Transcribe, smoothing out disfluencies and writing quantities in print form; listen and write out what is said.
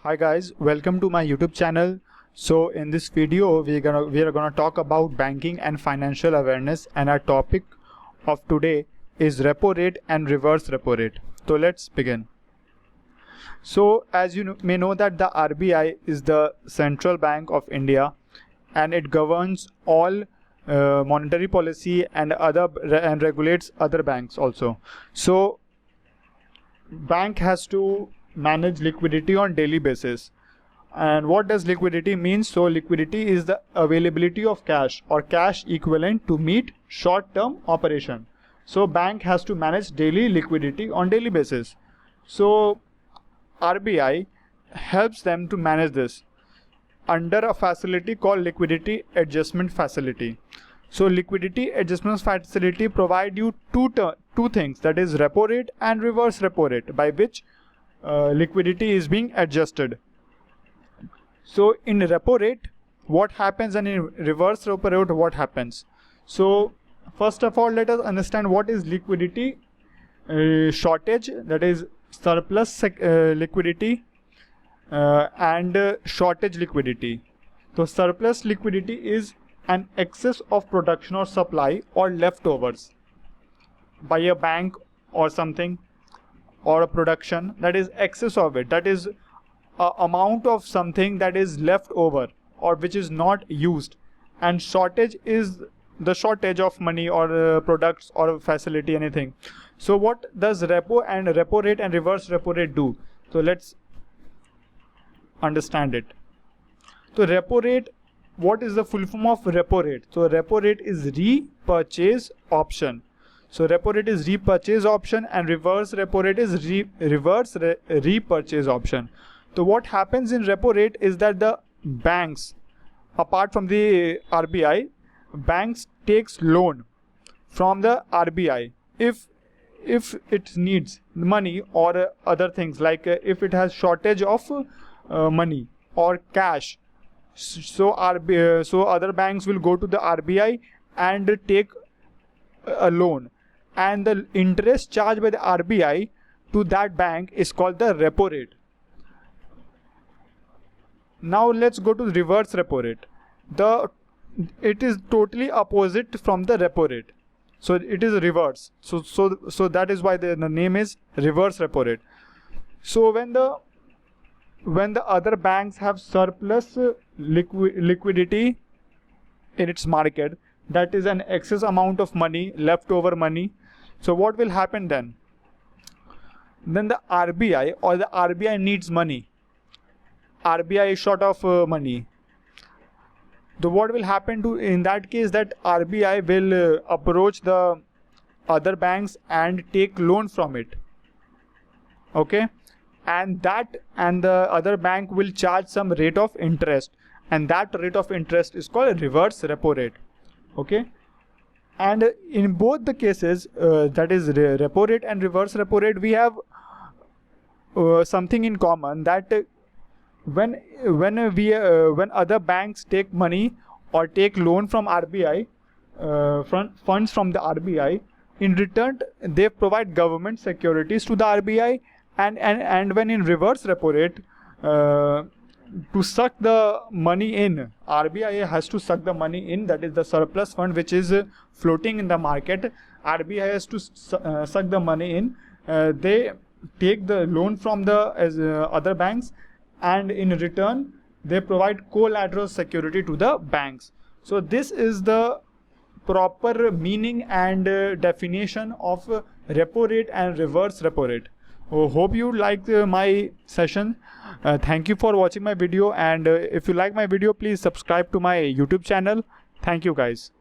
Hi guys, welcome to my YouTube channel. So in this video we are gonna talk about banking and financial awareness, and our topic of today is repo rate and reverse repo rate. So let's begin. So as you may know that the RBI is the central bank of India, and it governs all monetary policy and regulates other banks also. So bank has to manage liquidity on daily basis. And what does liquidity mean? So liquidity is the availability of cash or cash equivalent to meet short-term operation. So bank has to manage daily liquidity on daily basis. So RBI helps them to manage this under a facility called liquidity adjustment facility. So liquidity adjustment facility provide you two things, that is repo rate and reverse repo rate, by which liquidity is being adjusted. So in repo rate what happens, and in reverse repo rate what happens? So first of all, let us understand what is liquidity shortage, that is surplus liquidity and shortage liquidity. So surplus liquidity is an excess of production or supply or leftovers by a bank or something, or a production, that is excess of it, that is a amount of something that is left over or which is not used. And shortage is the shortage of money or products or facility, anything. So what does repo rate and reverse repo rate do? So let's understand it. So repo rate, what is the full form of repo rate? So repo rate is repurchase option. So repo rate is repurchase option, and reverse repo rate is reverse repurchase option. So what happens in repo rate is that the banks, apart from the RBI, banks takes loan from the RBI if it needs money or other things, like if it has shortage of money or cash. So other banks will go to the RBI and take a loan, and the interest charged by the RBI to that bank is called the repo rate. Now let's go to reverse repo rate. It is totally opposite from the repo rate. So it is reverse. So that is why the name is reverse repo rate. So when the other banks have surplus liquidity in its market, that is an excess amount of money, leftover money. So what will happen then? Then the RBI needs money. RBI is short of money. So what will happen in that case, that RBI will approach the other banks and take loan from it. Okay, and the other bank will charge some rate of interest, and that rate of interest is called reverse repo rate. Okay, and in both the cases, that is repo rate and reverse repo rate, we have something in common, that when other banks take money or take loan from RBI, funds from the RBI, in return they provide government securities to the RBI, and when in reverse repo rate, to suck the money in, RBI has to suck the money in, that is the surplus fund which is floating in the market. RBI has to suck the money in. They take the loan from the other banks, and in return they provide collateral security to the banks. So this is the proper meaning and definition of repo rate and reverse repo rate. Hope you liked my session. Thank you for watching my video, and if you like my video, please subscribe to my YouTube channel. Thank you guys.